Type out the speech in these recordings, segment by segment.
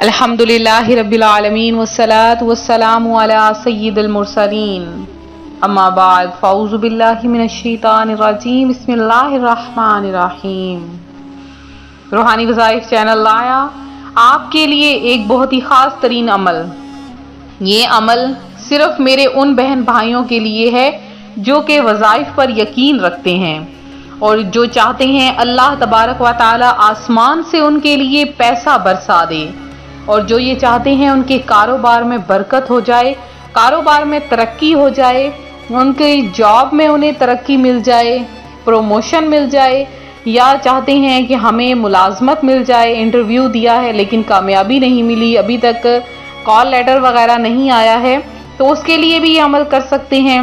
الحمدللہ رب العالمین والصلاة والسلام علی سید المرسلین اما بعد فاعوذ باللہ من الشیطان الرجیم بسم اللہ الرحمن الرحیم۔ روحانی وظائف چینل لایا آپ کے لیے ایک بہت ہی خاص ترین عمل۔ یہ عمل صرف میرے ان بہن بھائیوں کے لیے ہے جو کہ وظائف پر یقین رکھتے ہیں اور جو چاہتے ہیں اللہ تبارک و تعالی آسمان سے ان کے لیے پیسہ برسا دے، اور جو یہ چاہتے ہیں ان کے کاروبار میں برکت ہو جائے، کاروبار میں ترقی ہو جائے، ان کے جاب میں انہیں ترقی مل جائے، پروموشن مل جائے، یا چاہتے ہیں کہ ہمیں ملازمت مل جائے، انٹرویو دیا ہے لیکن کامیابی نہیں ملی، ابھی تک کال لیٹر وغیرہ نہیں آیا ہے، تو اس کے لیے بھی یہ عمل کر سکتے ہیں۔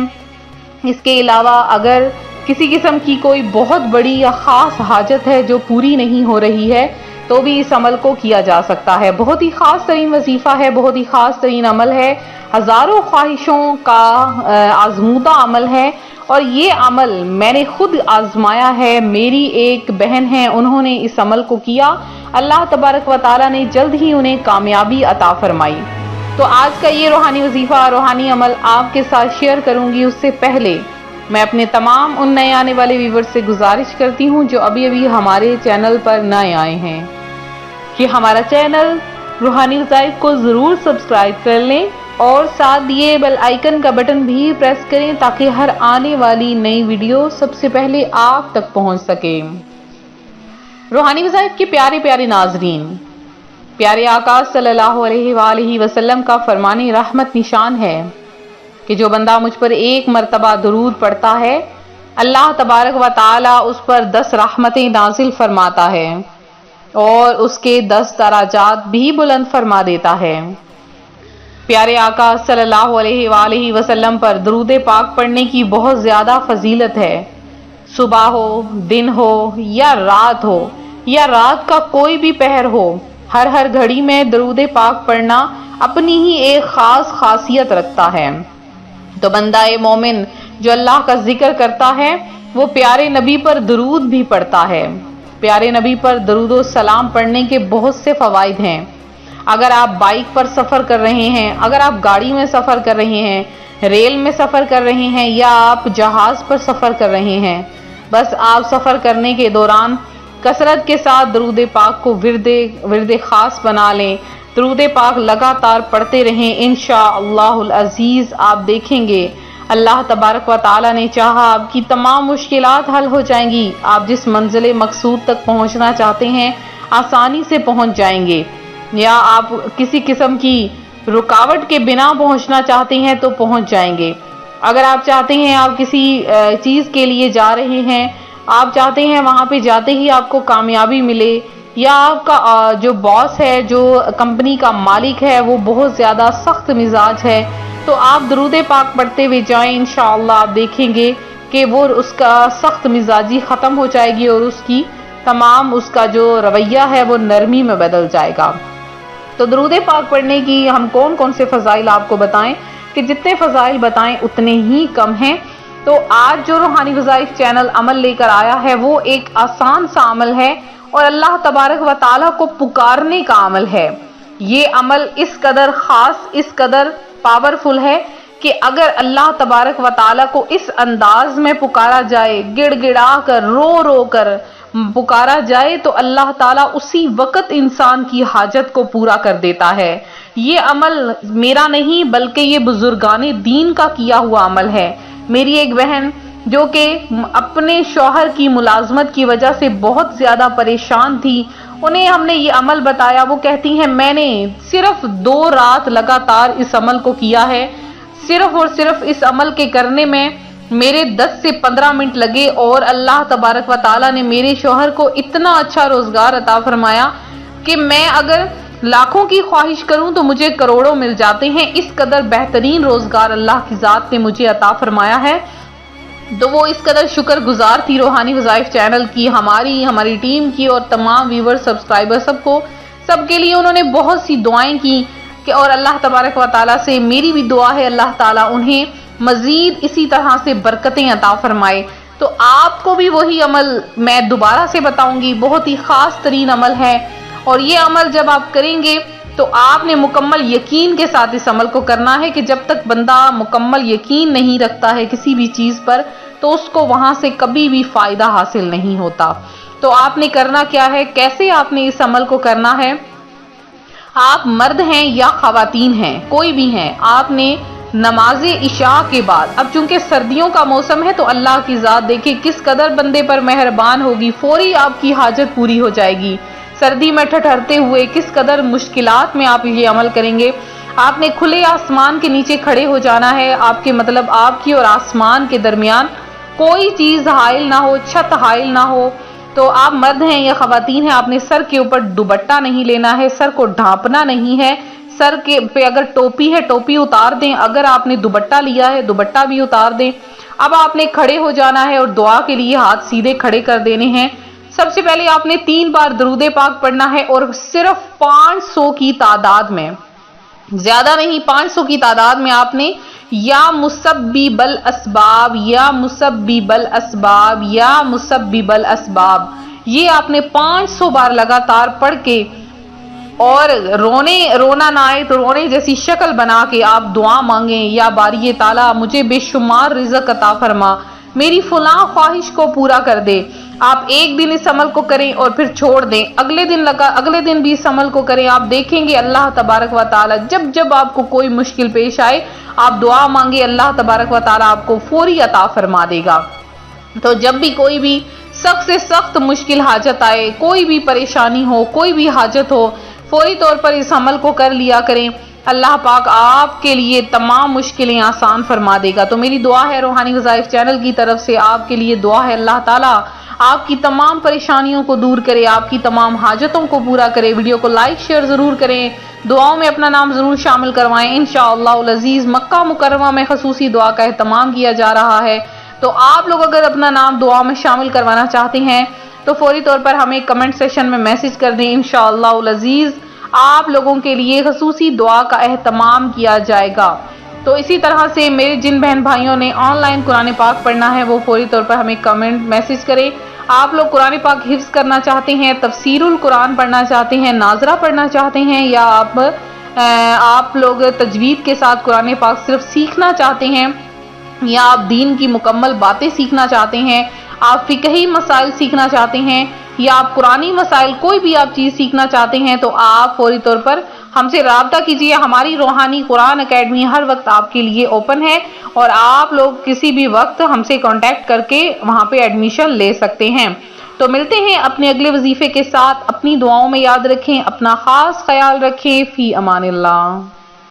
اس کے علاوہ اگر کسی قسم کی کوئی بہت بڑی یا خاص حاجت ہے جو پوری نہیں ہو رہی ہے تو بھی اس عمل کو کیا جا سکتا ہے۔ بہت ہی خاص ترین وظیفہ ہے، بہت ہی خاص ترین عمل ہے، ہزاروں خواہشوں کا آزمودہ عمل ہے، اور یہ عمل میں نے خود آزمایا ہے۔ میری ایک بہن ہے، انہوں نے اس عمل کو کیا، اللہ تبارک و تعالیٰ نے جلد ہی انہیں کامیابی عطا فرمائی۔ تو آج کا یہ روحانی وظیفہ، روحانی عمل آپ کے ساتھ شیئر کروں گی، اس سے پہلے میں اپنے تمام ان نئے آنے والے ویورز سے گزارش کرتی ہوں جو ابھی ہمارے چینل پر نئے آئے ہیں کہ ہمارا چینل روحانی وظائف کو ضرور سبسکرائب کر لیں اور ساتھ دیے بیل آئیکن کا بٹن بھی پریس کریں تاکہ ہر آنے والی نئی ویڈیو سب سے پہلے آپ تک پہنچ سکے۔ روحانی وظائف کے پیارے پیارے ناظرین، پیارے آقا صلی اللہ علیہ وآلہ وسلم کا فرمان رحمت نشان ہے کہ جو بندہ مجھ پر ایک مرتبہ درود پڑھتا ہے، اللہ تبارک و تعالی اس پر 10 رحمتیں نازل فرماتا ہے اور اس کے 10 درجات بھی بلند فرما دیتا ہے۔ پیارے آقا صلی اللہ علیہ وآلہ وسلم پر درود پاک پڑھنے کی بہت زیادہ فضیلت ہے۔ صبح ہو، دن ہو یا رات کا کوئی بھی پہر ہو، ہر گھڑی میں درود پاک پڑھنا اپنی ہی ایک خاص خاصیت رکھتا ہے۔ تو بندہ مومن جو اللہ کا ذکر کرتا ہے وہ پیارے نبی پر درود بھی پڑھتا ہے۔ پیارے نبی پر درود و سلام پڑھنے کے بہت سے فوائد ہیں۔ اگر آپ بائک پر سفر کر رہے ہیں، اگر آپ گاڑی میں سفر کر رہے ہیں، ریل میں سفر کر رہے ہیں، یا آپ جہاز پر سفر کر رہے ہیں، بس آپ سفر کرنے کے دوران کثرت کے ساتھ درود پاک کو ورد خاص بنا لیں، درود پاک لگاتار پڑھتے رہیں، انشاءاللہ العزیز آپ دیکھیں گے اللہ تبارک و تعالیٰ نے چاہا آپ کی تمام مشکلات حل ہو جائیں گی۔ آپ جس منزل مقصود تک پہنچنا چاہتے ہیں آسانی سے پہنچ جائیں گے، یا آپ کسی قسم کی رکاوٹ کے بنا پہنچنا چاہتے ہیں تو پہنچ جائیں گے۔ اگر آپ چاہتے ہیں آپ کسی چیز کے لیے جا رہے ہیں، آپ چاہتے ہیں وہاں پہ جاتے ہی آپ کو کامیابی ملے، یا آپ کا جو باس ہے، جو کمپنی کا مالک ہے، وہ بہت زیادہ سخت مزاج ہے، تو آپ درود پاک پڑھتے ہوئے جائیں، انشاءاللہ آپ دیکھیں گے کہ وہ اس کا سخت مزاجی ختم ہو جائے گی اور اس کا جو رویہ ہے وہ نرمی میں بدل جائے گا۔ تو درود پاک پڑھنے کی ہم کون سے فضائل آپ کو بتائیں کہ جتنے فضائل بتائیں اتنے ہی کم ہیں۔ تو آج جو روحانی وظائف چینل عمل لے کر آیا ہے وہ ایک آسان سا عمل ہے اور اللہ تبارک و تعالیٰ کو پکارنے کا عمل ہے۔ یہ عمل اس قدر خاص، اس قدر پاورفل ہے کہ اگر اللہ تبارک و تعالیٰ کو اس انداز میں پکارا جائے، گڑ گڑا کر، رو کر پکارا جائے، تو اللہ تعالیٰ اسی وقت انسان کی حاجت کو پورا کر دیتا ہے۔ یہ عمل میرا نہیں بلکہ یہ بزرگان دین کا کیا ہوا عمل ہے۔ میری ایک بہن جو کہ اپنے شوہر کی ملازمت کی وجہ سے بہت زیادہ پریشان تھی، انہیں ہم نے یہ عمل بتایا، وہ کہتی ہیں میں نے صرف 2 رات لگاتار اس عمل کو کیا ہے، صرف اور صرف اس عمل کے کرنے میں میرے 10 سے 15 منٹ لگے اور اللہ تبارک و تعالیٰ نے میرے شوہر کو اتنا اچھا روزگار عطا فرمایا کہ میں اگر لاکھوں کی خواہش کروں تو مجھے کروڑوں مل جاتے ہیں، اس قدر بہترین روزگار اللہ کی ذات نے مجھے عطا فرمایا ہے۔ تو وہ اس قدر شکر گزار تھی روحانی وظائف چینل کی، ہماری ٹیم کی اور تمام ویور سبسکرائبر سب کے لیے انہوں نے بہت سی دعائیں کی کہ اور اللہ تبارک و تعالیٰ سے میری بھی دعا ہے اللہ تعالیٰ انہیں مزید اسی طرح سے برکتیں عطا فرمائے۔ تو آپ کو بھی وہی عمل میں دوبارہ سے بتاؤں گی، بہت ہی خاص ترین عمل ہے، اور یہ عمل جب آپ کریں گے تو آپ نے مکمل یقین کے ساتھ اس عمل کو کرنا ہے کہ جب تک بندہ مکمل یقین نہیں رکھتا ہے کسی بھی چیز پر تو اس کو وہاں سے کبھی بھی فائدہ حاصل نہیں ہوتا۔ تو آپ نے کرنا کیا ہے، کیسے آپ نے اس عمل کو کرنا ہے؟ آپ مرد ہیں یا خواتین ہیں، کوئی بھی ہیں، آپ نے نماز عشاء کے بعد، اب چونکہ سردیوں کا موسم ہے تو اللہ کی ذات دیکھیں کس قدر بندے پر مہربان ہوگی، فوری آپ کی حاجت پوری ہو جائے گی۔ سردی میں ٹھٹھرتے ہوئے کس قدر مشکلات میں آپ یہ عمل کریں گے۔ آپ نے کھلے آسمان کے نیچے کھڑے ہو جانا ہے، آپ کے مطلب آپ کی اور آسمان کے درمیان کوئی چیز حائل نہ ہو، چھت حائل نہ ہو۔ تو آپ مرد ہیں یا خواتین ہیں، آپ نے سر کے اوپر دوپٹہ نہیں لینا ہے، سر کو ڈھانپنا نہیں ہے، سر کے پہ اگر ٹوپی ہے ٹوپی اتار دیں، اگر آپ نے دوپٹہ لیا ہے دوپٹہ بھی اتار دیں۔ اب آپ نے کھڑے ہو جانا ہے اور دعا کے لیے ہاتھ سیدھے کھڑے کر دینے ہیں۔ سب سے پہلے آپ نے 3 بار درود پاک پڑھنا ہے اور صرف 500 کی تعداد میں، زیادہ نہیں، 500 کی تعداد میں آپ نے یا مسبب الاسباب یا مسبب الاسباب یا مسبب الاسباب، یہ آپ نے 500 بار لگاتار پڑھ کے اور رونا نہ آئے تو رونے جیسی شکل بنا کے آپ دعا مانگیں، یا باری تعالیٰ مجھے بے شمار رزق عطا فرما، میری فلاں خواہش کو پورا کر دے۔ آپ ایک دن اس عمل کو کریں اور پھر چھوڑ دیں، اگلے دن بھی اس عمل کو کریں، آپ دیکھیں گے اللہ تبارک و تعالیٰ جب آپ کو کوئی مشکل پیش آئے آپ دعا مانگے، اللہ تبارک و تعالیٰ آپ کو فوری عطا فرما دے گا۔ تو جب بھی کوئی بھی سخت سے سخت مشکل حاجت آئے، کوئی بھی پریشانی ہو، کوئی بھی حاجت ہو، فوری طور پر اس عمل کو کر لیا کریں، اللہ پاک آپ کے لیے تمام مشکلیں آسان فرما دے گا۔ تو میری دعا ہے روحانی وظائف چینل کی طرف سے آپ کے لیے دعا ہے، اللہ تعالیٰ آپ کی تمام پریشانیوں کو دور کرے، آپ کی تمام حاجتوں کو پورا کرے۔ ویڈیو کو لائک شیئر ضرور کریں، دعاؤں میں اپنا نام ضرور شامل کروائیں۔ انشاءاللہ العزیز مکہ مکرمہ میں خصوصی دعا کا اہتمام کیا جا رہا ہے، تو آپ لوگ اگر اپنا نام دعا میں شامل کروانا چاہتے ہیں تو فوری طور پر ہمیں کمنٹ سیکشن میں میسج کر دیں، انشاءاللہ العزیز آپ لوگوں کے لیے خصوصی دعا کا اہتمام کیا جائے گا۔ تو اسی طرح سے میرے جن بہن بھائیوں نے آن لائن قرآن پاک پڑھنا ہے وہ فوری طور پر ہمیں کمنٹ میسج کریں۔ آپ لوگ قرآن پاک حفظ کرنا چاہتے ہیں، تفسیر القرآن پڑھنا چاہتے ہیں، ناظرہ پڑھنا چاہتے ہیں، یا آپ لوگ تجوید کے ساتھ قرآن پاک صرف سیکھنا چاہتے ہیں، یا آپ دین کی مکمل باتیں سیکھنا چاہتے ہیں، آپ فقہی مسائل سیکھنا چاہتے ہیں، یا آپ قرآنی مسائل کوئی بھی آپ چیز سیکھنا چاہتے ہیں، تو آپ فوری طور پر ہم سے رابطہ کیجیے۔ ہماری روحانی قرآن اکیڈمی ہر وقت آپ کے لیے اوپن ہے اور آپ لوگ کسی بھی وقت ہم سے کانٹیکٹ کر کے وہاں پہ ایڈمیشن لے سکتے ہیں۔ تو ملتے ہیں اپنے اگلے وظیفے کے ساتھ، اپنی دعاؤں میں یاد رکھیں، اپنا خاص خیال رکھیں، فی امان اللہ۔